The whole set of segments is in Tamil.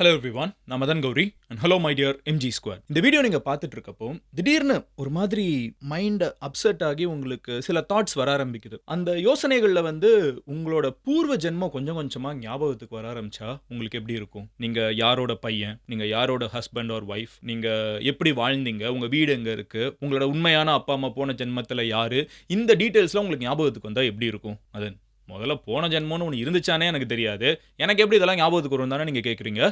ஹலோ எவ்ரிவான், நான் Madan Gauri and hello my dear MG square. இந்த வீடியோ நீங்கள் பார்த்துட்டு இருக்கப்போ திடீர்னு ஒரு மாதிரி மைண்ட் அப்செட் ஆகி உங்களுக்கு சில தாட்ஸ் வர ஆரம்பிக்குது. அந்த யோசனைகளில் உங்களோட பூர்வ ஜென்மம் கொஞ்சம் கொஞ்சமாக ஞாபகத்துக்கு வர ஆரம்பிச்சா உங்களுக்கு எப்படி இருக்கும்? நீங்கள் யாரோட பையன், நீங்கள் யாரோட ஹஸ்பண்ட் ஆர் ஒய்ஃப், நீங்கள் எப்படி வாழ்ந்தீங்க, உங்கள் வீடு எங்கே இருக்குது, உங்களோட உண்மையான அப்பா அம்மா போன ஜென்மத்தில் யார், இந்த டீட்டெயில்ஸ்லாம் உங்களுக்கு ஞாபகத்துக்கு வந்தால் எப்படி இருக்கும்? அதன் முதல்ல போன ஜென்மம்னு ஒன்று இருந்துச்சானே எனக்கு தெரியாது. எனக்கு எப்படி இதெல்லாம் ஞாபகத்துக்கு வரும் தானே நீங்கள் கேட்குறீங்க.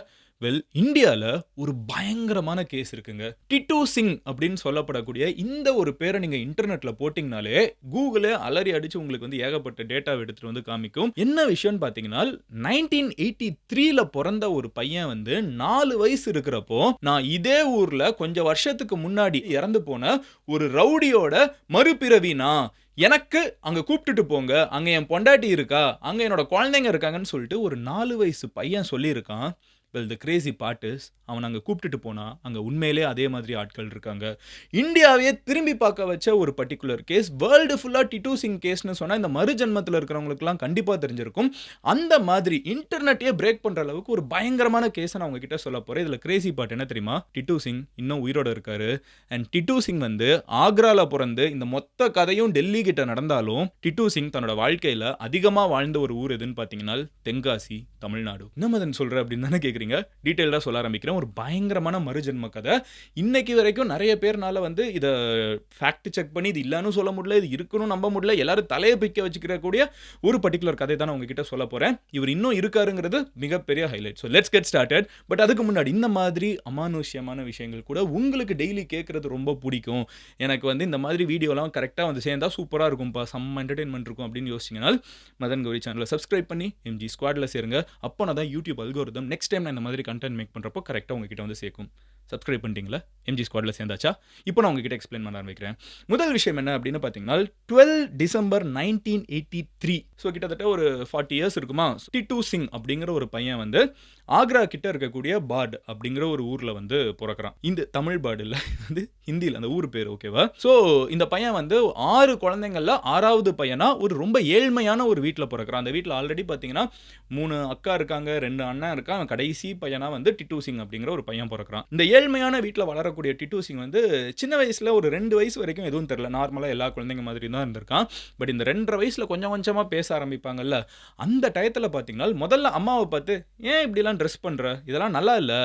இந்தியாவில் ஒரு பயங்கரமான கேஸ் இருக்குங்க. டிட்டு சிங் அப்படின்னு சொல்லப்படக்கூடிய இந்த ஒரு பேரை நீங்கள் இன்டர்நெட்டில் போட்டிங்கனாலே கூகுளே அலறி அடித்து உங்களுக்கு ஏகப்பட்ட டேட்டாவை எடுத்துகிட்டு காமிக்கும். என்ன விஷயம்னு பார்த்தீங்கன்னா 1983 பிறந்த ஒரு பையன் 4 வயசு இருக்கிறப்போ நான் இதே ஊரில் கொஞ்சம் வருஷத்துக்கு முன்னாடி இறந்து போன ஒரு ரவுடியோட மறுபிறவினா எனக்கு அங்கே கூப்பிட்டுட்டு போங்க, அங்கே என் பொண்டாட்டி இருக்கா, அங்கே என்னோட குழந்தைங்க இருக்காங்கன்னு சொல்லிட்டு ஒரு 4 வயசு பையன் சொல்லியிருக்கான். தி கிரேசி பார்ட் இஸ் அவன் அங்கே கூப்பிட்டுட்டு போனால் அங்கே உண்மையிலே அதே மாதிரி ஆட்கள் இருக்காங்க. இந்தியாவையே திரும்பி பார்க்க வச்ச ஒரு பர்டிகுலர் கேஸ். வேர்ல்டு ஃபுல்லாக டிட்டு சிங் கேஸ்னு சொன்னால் இந்த மறு ஜென்மத்தில் இருக்கிறவங்களுக்குலாம் கண்டிப்பாக தெரிஞ்சிருக்கும். அந்த மாதிரி இன்டர்நெட்டையே பிரேக் பண்ணுற அளவுக்கு ஒரு பயங்கரமான கேஸை நான் உங்ககிட்ட சொல்ல போகிறேன். இதில் கிரேசி பார்ட் என்ன தெரியுமா? டிட்டு சிங் இன்னும் உயிரோடு இருக்காரு. அண்ட் டிட்டு சிங் ஆக்ராவில் பிறந்து இந்த மொத்த கதையும் டெல்லி கிட்ட நடந்தாலும் டிட்டு சிங் தன்னோட வாழ்க்கையில் அதிகமாக வாழ்ந்த ஒரு ஊர் எதுன்னு பார்த்தீங்கன்னா தென்காசி, தமிழ்நாடு. என்னமதன் சொல்கிற அப்படின்னு தானே கேட்குறீங்க. டீட்டெயிலாக சொல்ல ஆரம்பிக்கிறேன். ஒரு பயங்கரமான மறுஜென்ம கதை. இன்னைக்கு வரைக்கும் நிறைய பேர்னால இதை ஃபேக்ட் செக் பண்ணி இது இல்லைன்னு சொல்ல முடியல, இது இருக்குன்னு நம்ப முடியல, எல்லாரும் தலையை பிக்க வச்சுக்கிறக்கூடிய ஒரு பர்டிகுலர் கதை தான் உங்ககிட்ட சொல்ல போகிறேன். இவர் இன்னும் இருக்காருங்கிறது மிகப்பெரிய highlight. So let's get started. But அதுக்கு முன்னாடி இந்த மாதிரி அமானுஷ்யமான விஷயங்கள் கூட உங்களுக்கு டெய்லி கேட்குறது ரொம்ப பிடிக்கும், எனக்கு இந்த மாதிரி வீடியோலாம் கரெக்டாக சேர்ந்தால் சூப்பராக இருக்கும்ப்பா, செம்ம என்டர்டெயின்மெண்ட் இருக்கும் அப்படின்னு யோசிச்சிங்கன்னா மதன் கௌரி சேனலை சப்ஸ்கிரைப் பண்ணி எம்ஜி ஸ்குவாடில் சேருங்க. அப்போ நான் தான் யூடியூப் அல்கோரிதம் நெக்ஸ்ட் டைம் நான் இந்த மாதிரி கண்டென்ட் மேக் பண்ணுறப்போ கரெக்டாக உங்ககிட்ட சேர்க்கும். சப்ஸ்கிரைப் பண்ணிட்டீங்களா? எம்ஜி ஸ்குவாடில் சேர்ந்தாச்சா? இப்போ நான் உங்ககிட்ட எக்ஸ்பிளைன் பண்ண ஆரம்பிக்கிறேன். முதல் விஷயம் என்ன அப்படின்னு பார்த்தீங்கன்னா 12 டிசம்பர் 1983. ஸோ கிட்டத்தட்ட ஒரு 40 இயர்ஸ் இருக்குமா. டிட்டு சிங் அப்படிங்கிற ஒரு பையன் ஆக்ரா கிட்ட இருக்கக்கூடிய பார்ட் அப்படிங்கிற ஒரு ஊரில் பிறக்கிறான். இந்த தமிழ் பார்டு இல்லை, ஹிந்தியில் அந்த ஊர் பேர், ஓகேவா? ஸோ இந்த பையன் 6 குழந்தைங்கள்ல 6வது பையனா ஒரு ரொம்ப ஏழ்மையான ஒரு வீட்டில் பிறக்கிறான். அந்த வீட்டில் ஆல்ரெடி பார்த்தீங்கன்னா 3 அக்கா இருக்காங்க, 2 அண்ணன் இருக்கான். கடைசி பையனா டிட்டு சிங் அப்படிங்கிற ஒரு பையன் பிறக்கிறான். இந்த ஏழ்மையான வீட்டில் வளரக்கூடிய டிட்டு சிங் சின்ன வயசுல ஒரு 2 வயசு வரைக்கும் எதுவும் தெரியல, நார்மலாக எல்லா குழந்தைங்க மாதிரி தான் இருந்திருக்கான். பட் இந்த 2.5 வயசுல கொஞ்சம் கொஞ்சமாக பேச ஆரம்பிப்பாங்கல்ல, அந்த டயத்தில் பார்த்தீங்கன்னா முதல்ல அம்மாவை பார்த்து ஏன் இப்படிலாம் ட்ரெஸ் பண்ணுற, இதெல்லாம் நல்லா இல்லை,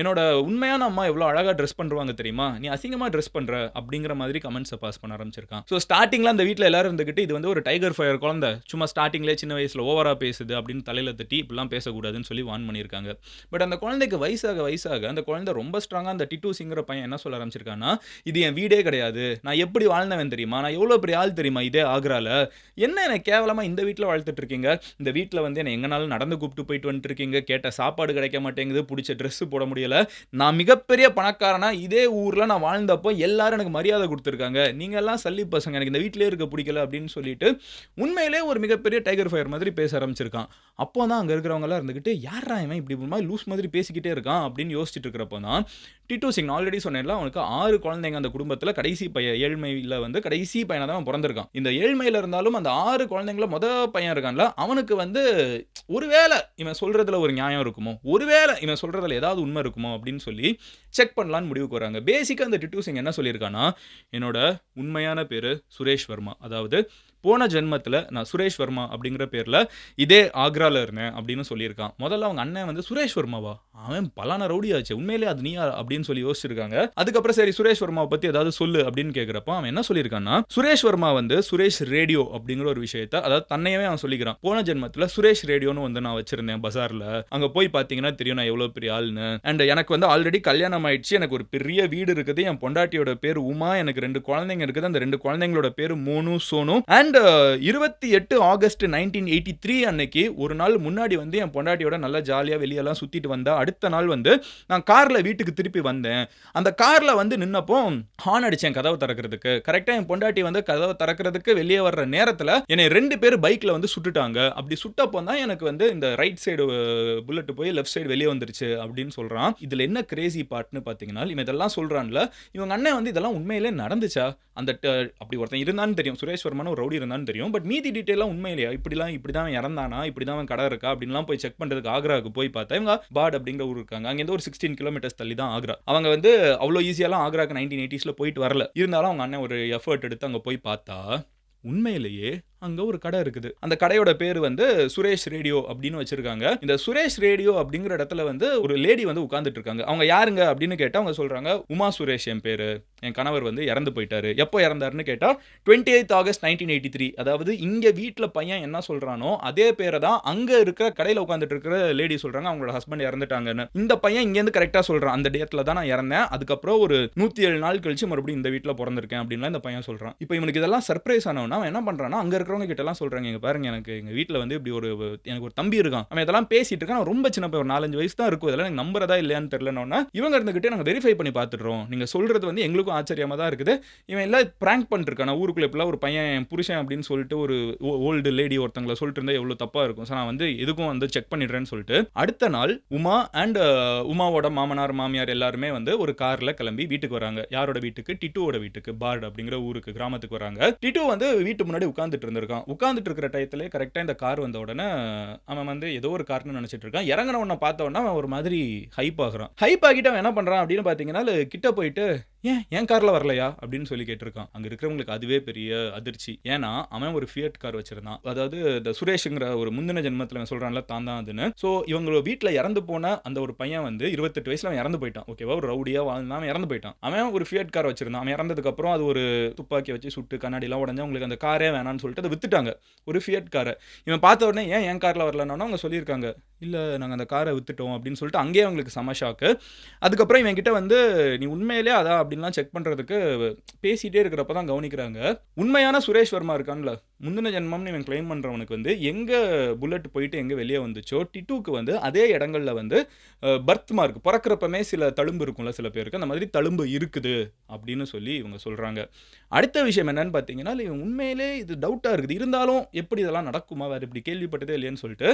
என்னோட உண்மையான அம்மா எவ்வளோ அழகாக ட்ரெஸ் பண்ணுவாங்க தெரியுமா, நீ அசிங்கமாக ட்ரெஸ் பண்ணுற அப்படிங்கிற மாதிரி கமெண்ட்ஸை பாஸ் பண்ண ஆரம்பிச்சிருக்கான். ஸோ ஸ்டார்டிங்கில் அந்த வீட்டில் எல்லாரும் இருந்துக்கிட்டு இது ஒரு டைகர் ஃபயர் குழந்தை, சும்மா ஸ்டார்டிங்லேயே சின்ன வயசில் ஓவராக பேசுது அப்படின்னு தலையில் தட்டி இப்படிலாம் பேசக்கூடாதுன்னு சொல்லி வான் பண்ணியிருக்காங்க. பட் அந்த குழந்தைக்கு வயசாக அந்த குழந்தை ரொம்ப ஸ்ட்ராங்காக அந்த டிட்டு சிங்கிற பையன் என்ன சொல்ல ஆரம்பிச்சிருக்கான்னா, இது என் வீடே கிடையாது, நான் எப்படி வாழ்ந்தவன் தெரியுமா, நான் எவ்வளோ பெரிய ஆள் தெரியுமா இதே ஆக்ரால, என்ன எனக்கு கேவலமாக இந்த வீட்டில் வாழ்த்துட்டு இருக்கீங்க, இந்த வீட்டில் என்னை எங்கனாலும் நடந்து கூப்பிட்டு போயிட்டு வந்துட்டு இருக்கீங்க, கேட்ட சாப்பாடு கிடைக்க மாட்டேங்குது, பிடிச்ச ட்ரெஸ்ஸு போட முடியல, நான் மிகப்பெரிய பணக்காரனா இதே ஊரில் நான் வாழ்ந்தப்போ எல்லாரும் எனக்கு மரியாதை கொடுத்துருக்காங்க, நீங்கள் எல்லாம் சல்லி பசங்க, எனக்கு இந்த வீட்டிலே இருக்க பிடிக்கல அப்படின்னு சொல்லிட்டு உண்மையிலே ஒரு மிகப்பெரிய டைகர் ஃபயர் மாதிரி பேச ஆரம்பிச்சிருக்கான். அப்போ தான் அங்கே இருக்கிறவங்களாம் இருந்துக்கிட்டு யாரா இவன் இப்படி மாதிரி லூஸ் மாதிரி பேசிக்கிட்டே இருக்கான் அப்படின்னு யோசிச்சுட்டு இருக்கிறப்போ தான் டிட்டு சிங் ஆல்ரெடி சொன்னேன்ல, அவனுக்கு 6 குழந்தைங்க அந்த குடும்பத்தில், கடைசி பையன் ஏழ்மையில் கடைசி பையனாக தான் அவன் பிறந்திருக்கான். இந்த ஏழ்மையில் இருந்தாலும் அந்த 6 குழந்தைங்கள பையன் இருக்கான்ல, அவனுக்கு ஒருவேளை இவன் சொல்றதுல ஒரு நியாயம் இருக்குமோ, ஒருவேளை இவன் சொல்றதுல ஏதாவது உண்மை இருக்குமோ அப்படின்னு சொல்லி செக் பண்ணலான்னு முடிவுக்கு வராங்க. பேசிக்காக அந்த டிட்டு சிங் என்ன சொல்லியிருக்கான்னா, என்னோட உண்மையான பேர் சுரேஷ் வர்மா, அதாவது போன ஜென்மத்தில் நான் சுரேஷ் வர்மா அப்படிங்கிற பேரில் இதே ஆக்ராவில் இருந்தேன் அப்படின்னு சொல்லியிருக்கான். முதல்ல அவங்க அண்ணன் சுரேஷ் வர்மாவா, அவன் பலான ரவுடி ஆச்சு, உண்மையிலே அது நீயா அப்படின்னு சொல்லி யோசிச்சிருக்காங்க. அதுக்கப்புறம் சரி சுரேஷ் வர்மாவை பற்றி ஏதாவது சொல்லு அப்படின்னு கேட்குறப்ப அவன் என்ன சொல்லியிருக்கான்னா, சுரேஷ் வர்மா சுரேஷ் ரேடியோ அப்படிங்கிற ஒரு விஷயத்தை, அதாவது தன்னையவே அவன் சொல்லிக்கிறான், போன ஜென்மத்தில் சுரேஷ் ரேடியோன்னு நான் வச்சிருந்தேன் பஜாரில், அங்கே போய் பார்த்தீங்கன்னா தெரியும் நான் எவ்வளோ பெரிய ஆள்னு, அண்ட் எனக்கு ஆல்ரெடி கல்யாணம் ஆயிடுச்சு, எனக்கு ஒரு பெரிய வீடு இருக்குது, என் பொண்டாட்டியோட பேர் உமா, எனக்கு 2 குழந்தைங்க இருக்குது, அந்த 2 குழந்தைங்களோட பேர் மோனு, சோனு, அண்ட் 28 ஆகஸ்ட் 1983 அன்னைக்கு ஒரு நாள் முன்னாடி என் பொண்டாட்டியோட நல்லா ஜாலியாக வெளியெல்லாம் சுற்றிட்டு வந்தா, அடுத்த நாள் நான் காரில் வீட்டுக்கு திருப்பி வந்தேன். அந்த கார்ல வந்து நின்னப்போ ஹார்ன் அடிச்சேன் கதவை திறக்கிறதுக்கு. கரெக்ட்டா என் பொண்டாட்டி வந்து கதவை திறக்கிறதுக்கு வெளியே வர்ற நேரத்துல என்னை 2 பேர் பைக்ல வந்து சுட்டுட்டாங்க. அப்படி சுட்டப்போ தான் எனக்கு வந்து இந்த ரைட் சைடு புல்லட் போய் லெஃப்ட் சைடு வெளியே வந்துருச்சு அப்படின்னு சொல்றான். இதுல என்ன கிரேசி பார்ட்னு பார்த்தீங்கன்னா, இவன் இதெல்லாம் சொல்றான்ல, இவங்க அண்ணன் வந்து இதெல்லாம் உண்மையிலே நடந்துச்சா? அந்த அப்படி ஒருத்தன் இருந்தான்னு தெரியும். சுரேஷ் வர்மான்னு ஒரு ரவுடி இருந்தான்னு தெரியும். பட் மீதி டீட்டெயிலாம் உண்மையிலேயா? இப்படிதான் அவன் இறந்தானா? இப்படிதான் அவன் கடை இருக்கா? அப்படின்லாம் போய் செக் பண்றதுக்கு ஆக்ராவுக்கு போய் பார்த்தா, இவங்க பாட் அப்படிங்கிற ஊர் இருக்காங்க. அங்கேருந்து ஒரு 16 கிலோமீட்டர்ஸ் தள்ளி தான் ஆக்ரா. அவங்க வந்து அவ்வளோ ஈஸியாலாம் ஆக்ராக்கு 1980ஸ்ல போயிட்டு வரல. இருந்தாலும் அவங்க அண்ணன் ஒரு எஃபர்ட் எடுத்து அங்க போய் பார்த்தா, உண்மையிலேயே அங்க ஒரு கடை இருக்குது. அந்த கடையோட பேரு வந்து சுரேஷ் ரேடியோ அப்படின்னு வச்சிருக்காங்க. இந்த சுரேஷ் ரேடியோ அப்படிங்கிற இடத்துல வந்து ஒரு லேடி வந்து உட்கார்ந்துட்டு இருக்காங்க. அவங்க யாருங்க அப்படின்னு கேட்டா அவங்க சொல்றாங்க, உமா சுரேஷ் என் பேரு. என் கணவர் வந்து இறந்து போயிட்டாரு. எப்போ இறந்தாருன்னு கேட்டா 28th ஆகஸ்ட் 1983. அதாவது இங்க வீட்ல பையன் என்ன சொல்றானோ அதே பேரை தான் அங்க இருக்கிற கடையில உட்கார்ந்துட்டு இருக்கிற லேடி சொல்றாங்க. அவங்களோட ஹஸ்பண்ட் இறந்துட்டாங்கன்னு. இந்த பையன் இங்க இருந்து கரெக்டா சொல்றான். அந்த டேட்ல தான் நான் இறந்தேன். அதுக்கப்புறம் ஒரு 107 நாள் கழிச்சு மறுபடியும் இந்த வீட்ல பிறந்திருக்கேன் அப்படின்லாம் இந்த பையன் சொல்றான். இப்போ இவனுக்கு இதெல்லாம் சர்ப்ரைஸ் ஆனவனா அவன் என்ன பண்றானா, அங்க இருக்கிறவங்க கிட்ட எல்லாம் சொல்றாங்க, இங்க பாருங்க எனக்கு எங்க வீட்ல வந்து இப்படி எனக்கு ஒரு தம்பி இருக்கான். அவன் இதெல்லாம் பேசிட்டு இருக்கான். ரொம்ப சின்ன பையன், ஒரு 4-5 வயசு தான் இருக்கும். இதெல்லாம் எனக்கு நம்புறதா இல்லையான்னு தெரியலன்னா இவங்க இருந்துகிட்டே நாங்க வெரிஃபை பண்ணி பார்த்துடுறோம். நீங்க சொல்றது வந்து எங்களுக்கும் ஆச்சரியமா தான் இருக்குது. இவன் எல்லாம் பிராங்க் பண்ணிருக்கான். ஊருக்குள்ள இப்பெல்லாம் ஒரு பையன் புருஷன் அப்படின்னு சொல்லிட்டு ஒரு ஓல்டு லேடி ஒருத்தங்களை சொல்லிட்டு இருந்தா எவ்வளவு தப்பா இருக்கும். நான் வந்து எதுக்கும் வந்து செக் பண்ணிடுறேன்னு சொல்லிட்டு அடுத்த நாள் உமா அண்ட் உமாவோட மாமனார் மாமியார் எல்லாருமே வந்து ஒரு கார்ல கிளம்பி வீட்டுக்கு வராங்க. யாரோட வீட்டுக்கு? டிட்டுவோட வீட்டுக்கு. பார்ட் அப்படிங்கிற ஊருக்கு, கிராமத்துக்கு வராங்க. டிட்டு வந்து வீட்டு முன்னாடி உட்கார்ந்துட்டு இருந்திருக்கான். உட்கார்ந்துட்டு இருக்கிற டயத்திலே கரெக்டா இந்த கார் வந்த உடனே அவன் வந்து ஏதோ ஒரு கார்னு நினைச்சிட்டு இருக்கான். இறங்கின உடனே பார்த்த உடனே அவன் ஒரு மாதிரி ஹைப் ஆகுறான். ஹைப் ஆகிட்டு அவன் என்ன பண்றான் அப்படின்னு பாத்தீங்கன்னா, கிட்ட போயிட்டு ஏன் கார்ல வரலையா அப்படின்னு சொல்லி கேட்டிருக்கான். அங்க இருக்கிறவங்களுக்கு அதுவே பெரிய அதிர்ச்சி. ஏன்னா அவன் ஒரு ஃபியட் கார் வச்சிருந்தான். அதாவது இந்த சுரேஷ்ங்கிற ஒரு முந்தின ஜென்மத்துல சொல்றான்ல தான் அதுன்னு. சோ இவங்க வீட்டுல இறந்து போன அந்த ஒரு பையன் வந்து 28 வயசுல அவன் இறந்து போயிட்டான். ஓகேவா? ஒரு ரவுடியா வாழ்ந்தான், அவன் இறந்து போயிட்டான். அவன் ஒரு ஃபியட் கார் வச்சிருந்தான். அவன் இறந்ததுக்கு அப்புறம் அது ஒரு துப்பாக்கி வச்சு சுட்டு கண்ணாடி எல்லாம் உடஞ்சா உங்களுக்கு அந்த காரே வேணாம்னு சொல்லிட்டு அதை வித்துட்டாங்க. ஒரு ஃபியட் காரை. இவன் பார்த்த உடனே ஏன் கார்ல வரலன்னா அவங்க சொல்லியிருக்காங்க, இல்ல நாங்க அந்த காரை வித்துட்டோம் அப்படின்னு சொல்லிட்டு அங்கேயே அவங்களுக்கு செம ஷாக்கு. அதுக்கப்புறம் இவன் கிட்ட வந்து நீ உண்மையிலே அதான் அப்படின்லாம் செக் பண்றதுக்கு பேசிட்டே இருக்கிறப்ப தான் கவனிக்கிறாங்க, உண்மையான சுரேஷ் வர்மா இருக்கான்ல, முந்தின ஜென்மம்னு இவன் கிளைம் பண்றவனுக்கு வந்து எங்க புல்லட் போயிட்டு எங்க வெளியே வந்துச்சோ, டிட்டுக்கு வந்து அதே இடங்கள்ல வந்து பர்த் மார்க், பிறக்கிறப்பமே சில தழும்பு இருக்கும்ல சில பேருக்கு, அந்த மாதிரி தழும்பு இருக்குது அப்படின்னு சொல்லி இவங்க சொல்றாங்க. அடுத்த விஷயம் என்னன்னு பார்த்தீங்கன்னா, உண்மையிலே இது டவுட்டா இருக்குது. இருந்தாலும் எப்படி இதெல்லாம் நடக்குமா, வேற இப்படி கேள்விப்பட்டதே இல்லையேன்னு சொல்லிட்டு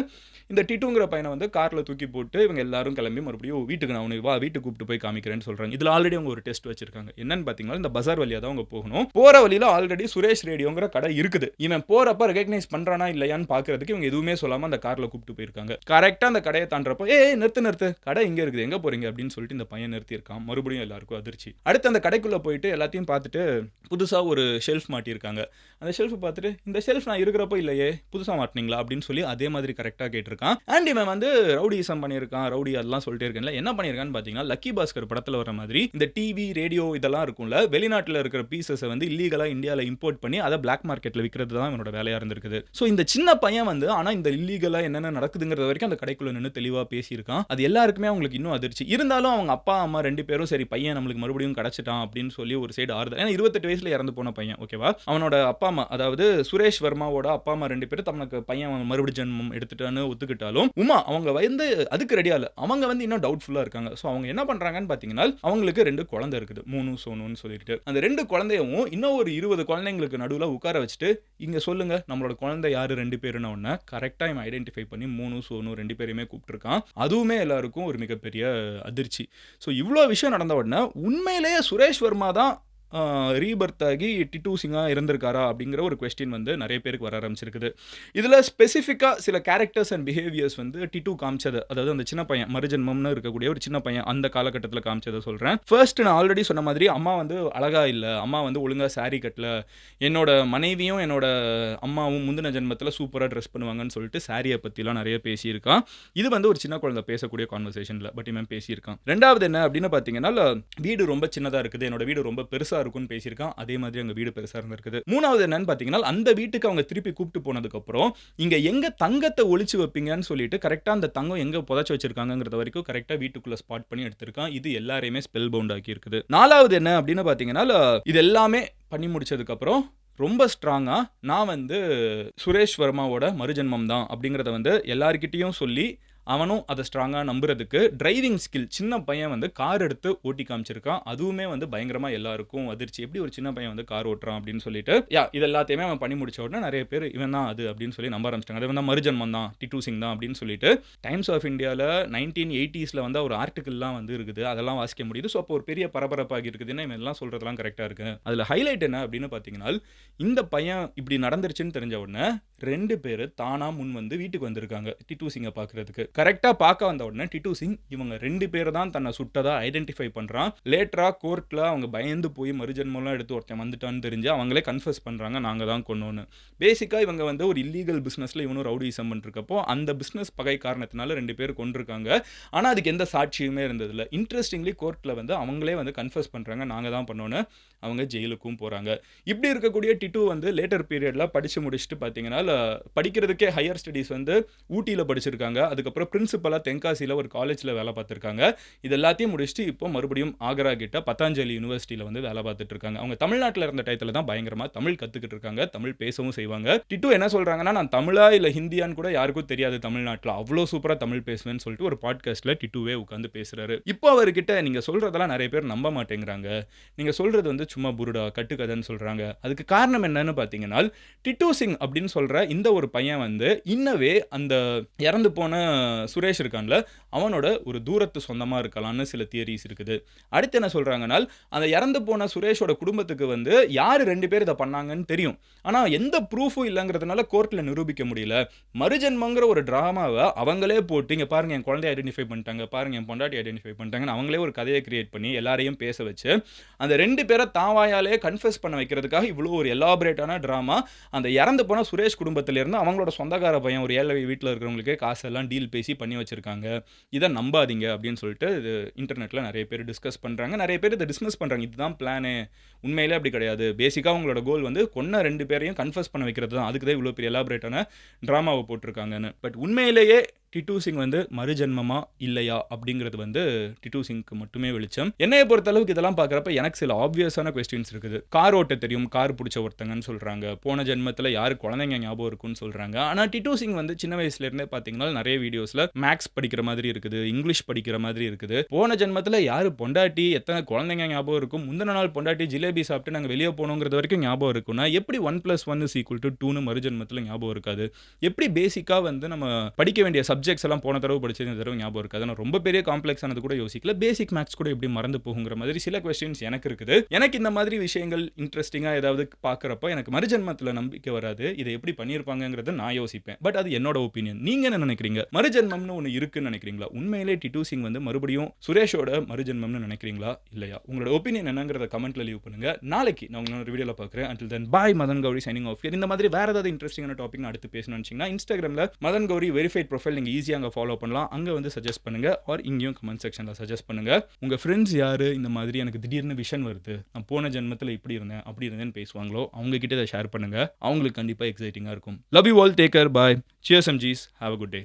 இந்த டிட்டுங்கிற பையனை வந்து கார்ல தூக்கி போட்டு இவங்க எல்லாரும் கிளம்பி மறுபடியும் வீட்டுக்கு நான் உனக்கு வா வீட்டுக்கு கூப்பிட்டு போய் காமிக்கிறேன்னு சொல்றாங்க. இதுல ஆல்ரெடி அவங்க ஒரு டெஸ்ட் வச்சிருக்காங்க. என்னன்னு பார்த்தீங்கன்னா, இந்த பஜார் வழியா தான் அவங்க போகணும். போற வழியில ஆல்ரெடி சுரேஷ் ரேடியோங்கிற கடை இருக்குது. இவன் போறப்ப ரெகக்னைஸ் பண்றானா இல்லையான்னு பாக்குறதுக்கு இவங்க எதுவுமே சொல்லாம அந்த கார்ல கூப்பிட்டு போயிருக்காங்க. கரெக்டா அந்த கடையை தாண்டறப்போ நிறுத்து கடை இங்க இருக்குது, எங்க போறீங்க அப்படின்னு சொல்லிட்டு இந்த பையன் நிறுத்தி இருக்கான். மறுபடியும் எல்லாருக்கும் அதிர்ச்சி. அடுத்து அந்த கடைக்குள்ள போயிட்டு எல்லாத்தையும் பார்த்துட்டு புதுசா ஒரு ஷெல்ஃப் மாட்டியிருக்காங்க. அந்த ஷெல்ஃப் பார்த்துட்டு இந்த ஷெல்ஃப் நான் இருக்கிறப்போ இல்லையே, புதுசா மாட்டினீங்களா அப்படின்னு சொல்லி அதே மாதிரி கரெக்டா கேட்டிருக்கான். அண்ட் இவன் வந்து ரவுடிசம் பண்ணியிருக்கான், ரவுடி அதெல்லாம் சொல்லிட்டே இருக்கேன்ல. என்ன பண்ணியிருக்கான்னு பார்த்தீங்கன்னா, லக்கி பாஸ்கர் படத்தில் வர மாதிரி இந்த டிவி ரேடியோ இதெல்லாம் இருக்கும்ல, வெளிநாட்டில் இருக்கிற பீசஸை வந்து இல்லீகலா இந்தியாவில் இம்போர்ட் பண்ணி அதை பிளாக் மார்க்கெட்டில் விற்கிறது தான் இவனோட வேலையாக இருந்திருக்குது. ஸோ இந்த சின்ன பையன் வந்து ஆனால் இந்த இல்லீகலா என்னென்ன நடக்குதுங்கிறது வரைக்கும் அந்த கடைக்குள்ள நின்று தெளிவாக பேசியிருக்கான். அது எல்லாருக்குமே அவங்களுக்கு இன்னும் அதிர்ச்சி. இருந்தாலும் அவங்க அப்பா அம்மா 2 பேரும் சரி பையன் நம்மளுக்கு மறுபடியும் கிடைச்சிட்டான் அப்படின்னு சொல்லி ஒரு சைடு ஆறுதல். ஏன்னா 28 வயசுல இறந்து போன பையன், ஓகேவா? அவனோட அப்பா அம்மா, அதாவது சுரேஷ் வர்மாவோட அப்பா அம்மா 2 பேரும் தனக்கு பையன் மறுபடியும் ஜென்மம் எடுத்துட்டான்னு ஒத்துக்கிட்டாலும் உமா அவங்க வந்து அதுக்கு ரெடியா இல்ல. அவங்க வந்து இன்னும் டவுட்ஃபுல்லா இருக்காங்க. ஸோ அவங்க என்ன பண்றாங்கன்னு பார்த்தீங்கன்னா, அவங்களுக்கு 2 குழந்தை இருக்குது, மூணு சோனுன்னு சொல்லிட்டு. அந்த 2 குழந்தையும் இன்னும் ஒரு 20 குழந்தைங்களுக்கு நடுவில் உட்கார வச்சுட்டு இங்க சொல்லுங்க நம்மளோட குழந்தை யாரு 2 பேருன்னு ஒன்று கரெக்டாக இவன் ஐடென்டிஃபை பண்ணி மூணு சோனு 2 பேரையுமே கூப்பிட்டுருக்கான். அதுவுமே எல்லாருக்கும் ஒரு மிகப்பெரிய அதிர்ச்சி. ஸோ இவ்வளோ விஷயம் நடந்த உடனே உண்மையிலேயே சுரேஷ் வர்மா தான் ரீபர்த் ஆகி டிட்டு சிங்கா இருந்திருக்காரா அப்படிங்கிற ஒரு கொஸ்டின் வந்து நிறைய பேருக்கு வர ஆரம்பிச்சிருக்குது. இதில் ஸ்பெசிஃபிக்காக சில கேரக்டர்ஸ் அண்ட் பிஹேவியர்ஸ் வந்து டிட்டு காமிச்சது, அதாவது அந்த சின்ன பையன் மறுஜென்மம்னு இருக்கக்கூடிய ஒரு சின்ன பையன் அந்த காலகட்டத்தில் காமிச்சதை சொல்கிறேன். ஃபர்ஸ்ட் நான் ஆல்ரெடி சொன்ன மாதிரி அம்மா வந்து அழகா இல்லை, அம்மா வந்து ஒழுங்காக சாரி கட்டல, என்னோட மனைவியும் என்னோட அம்மாவும் முந்தின ஜென்மத்தில் சூப்பராக ட்ரெஸ் பண்ணுவாங்கன்னு சொல்லிட்டு சாரியை பற்றிலாம் நிறைய பேசியிருக்கான். இது வந்து ஒரு சின்ன குழந்தை பேசக்கூடிய கான்வர்சேஷனில் பட் இவன் பேசியிருக்கான். ரெண்டாவது என்ன அப்படின்னு பார்த்தீங்கன்னா, வீடு ரொம்ப சின்னதாக இருக்குது, என்னோட வீடு ரொம்ப பெருசாக இருக்கும்னு பேசியிருக்கான். அதே மாதிரி அங்க வீடு பெருசா இருந்திருக்குது. மூணாவது என்னன்னு பாத்தீங்கன்னா, அந்த வீட்டுக்கு அவங்க திருப்பி கூப்பிட்டு போனதுக்கு அப்புறம் இங்க எங்க தங்கத்தை ஒளிச்சு வைப்பீங்கன்னு சொல்லிட்டு கரெக்டா அந்த தங்கம் எங்க புதைச்சு வச்சிருக்காங்கங்கறது வரைக்கும் கரெக்டா வீட்டுக்குள்ள ஸ்பாட் பண்ணி எடுத்திருக்கான். இது எல்லாரையுமே ஸ்பெல் பவுண்ட் ஆக்கி இருக்குது. நாலாவது என்ன அப்படின்னு பாத்தீங்கன்னா, இது எல்லாமே பண்ணி முடிச்சதுக்கு அப்புறம் ரொம்ப ஸ்ட்ராங்கா நான் வந்து சுரேஷ் வர்மாவோட மறுஜென்மம் தான் அப்படிங்கறத வந்து எல்லார்கிட்டயும் சொல்லி அவனும் அதை ஸ்ட்ராங்கா நம்புறதுக்கு டிரைவிங் ஸ்கில் சின்ன பையன் வந்து கார் எடுத்து ஓட்டி காமிச்சிருக்கான். அதுவுமே வந்து பயங்கரமா எல்லாருக்கும் அதிர்ச்சி. எப்படி ஒரு சின்ன பையன் வந்து கார் ஓட்டுறான் அப்படின்னு சொல்லிட்டு இது எல்லாத்தையுமே அவன் பண்ணி முடிச்ச உடனே நிறைய பேர் இவன் தான் அது அப்படின்னு சொல்லி நம்ப ஆரம்பிச்சிட்டாங்க. அது வந்து மறுஜன்மம் தான், டிட்டு சிங் தான் அப்படின்னு சொல்லிட்டு டைம்ஸ் ஆஃப் இந்தியாவில் 1980s வந்து ஒரு ஆர்டிகிள்லாம் வந்து இருக்குது, அதெல்லாம் வாசிக்க முடியுது. ஸோ அப்போ ஒரு பெரிய பரபரப்பாகி இருக்குதுன்னா இவன் எல்லாம் சொல்றதெல்லாம் கரெக்டாக இருக்கு. அதில் ஹைலைட் என்ன அப்படின்னு பார்த்தீங்கன்னா, இந்த பையன் இப்படி நடந்துருச்சுன்னு தெரிஞ்ச உடனே 2 பேர் தானா முன் வந்து வீட்டுக்கு வந்திருக்காங்க டிட்டு சிங்கை பார்க்கறதுக்கு. கரெக்டாக பார்க்க வந்த உடனே டிட்டு சிங் இவங்க 2 பேர் தான் தன்னை சுட்டதா ஐடென்டிஃபை பண்ணுறான். லேட்டரா கோர்ட்டில் அவங்க பயந்து போய் மறுஜன்மம்லாம் எடுத்து ஒருத்தன் வந்துட்டான்னு தெரிஞ்சு அவங்களே கன்ஃபஸ் பண்ணுறாங்க, நாங்கள் தான் கொன்னோன்னு. பேசிக்காக இவங்க வந்து ஒரு இல்லீகல் பிஸ்னஸில் இவனும் ரவுடிசம் பண்ணிருக்கப்போ அந்த பிஸ்னஸ் பகை காரணத்தினால 2 பேர் கொண்டிருக்காங்க. ஆனால் அதுக்கு எந்த சாட்சியுமே இருந்ததில்ல. இன்ட்ரெஸ்டிங்லி கோர்ட்டில் வந்து அவங்களே வந்து கன்ஃபஸ் பண்ணுறாங்க, நாங்கள் தான் பண்ணோன்னு. அவங்க ஜெயிலுக்கும் போகிறாங்க. இப்படி இருக்கக்கூடிய டிட்டு வந்து லேட்டர் பீரியடில் படித்து முடிச்சுட்டு பார்த்தீங்கன்னா படிக்கிறதுக்கே ஹையர் ஸ்டடீஸ் வந்து ஊட்டியில் படிச்சிருக்காங்க. அதுக்கப்புறம் பிரின்சிபலாக தென்காசியில் ஒரு காலேஜில் வேலை பார்த்துருக்காங்க. இது எல்லாத்தையும் முடிச்சுட்டு இப்போ மறுபடியும் ஆக்ரா கிட்ட பத்தாஞ்சலி யூனிவர்சிட்டியில் வந்து வேலை பார்த்துட்டு இருக்காங்க. அவங்க தமிழ்நாட்டில் இருந்த டயத்தில் தான் பயங்கரமாக தமிழ் கற்றுக்கிட்டு இருக்காங்க, தமிழ் பேசவும் செய்வாங்க. டிட்டு என்ன சொல்கிறாங்கன்னா, நான் தமிழா இல்லை ஹிந்தியான்னு கூட யாருக்கும் தெரியாது தமிழ்நாட்டில், அவ்வளோ சூப்பராக தமிழ் பேசுவேன்னு சொல்லிட்டு ஒரு பாட்காஸ்ட்டில் டிட்டுவே உட்காந்து பேசுகிறாரு. இப்போ அவர்கிட்ட நீங்கள் சொல்கிறதெல்லாம் நிறைய பேர் நம்ப மாட்டேங்கிறாங்க, நீங்கள் சொல்கிறது வந்து சும்மா புருடா கட்டுக்கதைன்னு சொல்கிறாங்க. அதுக்கு காரணம் என்னன்னு பார்த்தீங்கன்னா, டிட்டு சிங் அப்படின்னு சொல்கிற இந்த ஒரு பையன் வந்து இன்னவே அந்த இறந்து போன சுரேஷ் இருக்கான்ல, அவனோட ஒரு தூரத்து சொந்தமாக இருக்கலாம்னு சில தியரிஸ் இருக்குது. அடுத்து என்ன சொல்கிறாங்கன்னா, அந்த இறந்து போன சுரேஷோட குடும்பத்துக்கு வந்து யார் 2 பேர் இதை பண்ணாங்கன்னு தெரியும், ஆனால் எந்த ப்ரூஃபும் இல்லைங்கிறதுனால கோர்ட்டில் நிரூபிக்க முடியல. மறுஜன்மங்கிற ஒரு ட்ராமாவை அவங்களே போட்டு, இங்கே பாருங்க என் குழந்தைய ஐடென்டிஃபை பண்ணிட்டாங்க, பாருங்க என் பொண்டாட்டி ஐடென்டிஃபை பண்ணிட்டாங்கன்னு அவங்களே ஒரு கதையை கிரியேட் பண்ணி எல்லாரையும் பேச வச்சு அந்த 2 பேரை தாவாயாலே கன்ஃபெஸ் பண்ண வைக்கிறதுக்காக இவ்வளோ ஒரு எலாபரேட்டான ட்ராமா. அந்த இறந்து போன சுரேஷ் குடும்பத்திலேருந்து அவங்களோட சொந்தக்கார பையன் ஒரு ஏழை வீட்டில் இருக்கிறவங்களுக்கே காசெல்லாம் டீல் பேசி பண்ணி வச்சிருக்காங்க, இதை நம்பாதீங்க அப்படின்னு சொல்லிட்டு இது இன்டர்நெட்டில் நிறைய பேர் டிஸ்கஸ் பண்ணுறாங்க. நிறைய பேர் இதை டிஸ்மிஸ் பண்ணுறாங்க, இதுதான் பிளானு, உண்மையிலே அப்படி கிடையாது. பேசிக்காக அவங்களோட கோல் வந்து கொன்ன 2 பேரையும் கன்ஃபெஸ் பண்ண வைக்கிறது தான், அதுக்கு தான் இவ்வளோ பெரிய எலாபரேட்டான ட்ராமாவை போட்டிருக்காங்கன்னு. பட் உண்மையிலேயே டிட்டு சிங் வந்து மறுஜன்மமா இல்லையா அப்படிங்கிறது வந்து டிட்டு சிங்க்கு மட்டுமே வெளிச்சம். என்னைய பொறுத்த அளவுக்கு இதெல்லாம் பார்க்குறப்ப எனக்கு சில ஆப்வியஸான கொஸ்டின்ஸ் இருக்குது. கார் ஓட்ட தெரியும், கார் பிடிச்ச ஒருத்தங்கன்னு சொல்கிறாங்க, போன ஜென்மத்தில் யார் குழந்தைங்க ஞாபகம் இருக்குன்னு சொல்கிறாங்க. ஆனால் டிட்டு சிங் வந்து சின்ன வயசுலேருந்தே பார்த்தீங்கன்னா நிறைய வீடியோஸில் மேக்ஸ் படிக்கிற மாதிரி இருக்குது, இங்கிலீஷ் படிக்கிற மாதிரி இருக்குது. போன ஜென்மத்தில் யார் பொண்டாட்டி எத்தனை குழந்தைங்க ஞாபகம் இருக்கும், முந்தின நாள் பொண்டாட்டி ஜிலேபி சாப்பிட்டு நாங்கள் வெளியே போனோங்கிறது வரைக்கும் ஞாபகம் இருக்குன்னா எப்படி 1+1 = 2ன்னு மறுஜென்மத்தில் ஞாபகம் இருக்காது? எப்படி பேசிக்காக வந்து நம்ம படிக்க வேண்டிய சப்ஜெக்ட்ஸ் எல்லாம் போன தடவை படிச்சது இந்த தடவை ஞாபகம் இருக்காது? நான் ரொம்ப பெரிய காம்ப்ளெக்ஸ் ஆனது கூட யோசிக்கல, பேசிக் மேக்ஸ் கூட எப்படி மறந்து போகுங்கிற மாதிரி சில கொஸ்டின்ஸ் எனக்கு இருக்குது. எனக்கு இந்த மாதிரி விஷயங்கள் இன்ட்ரெஸ்டிங்காக ஏதாவது பார்க்குறப்ப எனக்கு மறுஜென்மத்தில் நம்பிக்கை வராது, இதை எப்படி பண்ணியிருப்பாங்கிறத நான் யோசிப்பேன். பட் அது என்னோட ஒப்பீனியன். நீங்க என்ன நினைக்கிறீங்க? மறுஜென்மம்னு ஒன்று இருக்குன்னு நினைக்கிறீங்களா? உண்மையிலே டிட்டு சிங் வந்து மறுபடியும் சுரேஷோட மறுஜென்மம்னு நினைக்கிறீங்களா இல்லையா? உங்களோட ஒப்பீனியன் என்னங்கிறத கமெண்ட்ல லீவ் பண்ணுங்க. நாளைக்கு நான் உங்களோட வீடியோவில் பார்க்குறேன். until then bye, Madan Gowri signing off. இந்த மாதிரி வேற ஏதாவது இன்ட்ரெஸ்டிங்கான டாபிக் நான் அடுத்து பேசணும்னு நினைச்சீங்கன்னா இன்ஸ்டாகிராமில் மதன் கௌரி வெரிஃபைட் ப்ரொஃபைல் நீங்கள் ஈஸியாக அங்கே ஃபாலோ பண்ணலாம். அங்கே வந்து சஜஸ்ட் பண்ணுங்க, ஆர் இங்கேயும் கமெண்ட் செக்ஷனில் சஜஸ்ட் பண்ணுங்க. உங்கள் ஃப்ரெண்ட்ஸ் யார் இந்த மாதிரி எனக்கு திடீர்னு விஷன் வருது, நான் போன ஜென்மத்தில் இப்படி இருந்தேன் அப்படி இருந்தேன்னு பேசுவாங்களோ அவங்க கிட்ட இதை ஷேர் பண்ணுங்க. அவங்களுக்கு கண்டிப்பாக எக்ஸைட்டிங்காக இருக்கும். Love you all, take care, bye, cheers MGs, have a good day.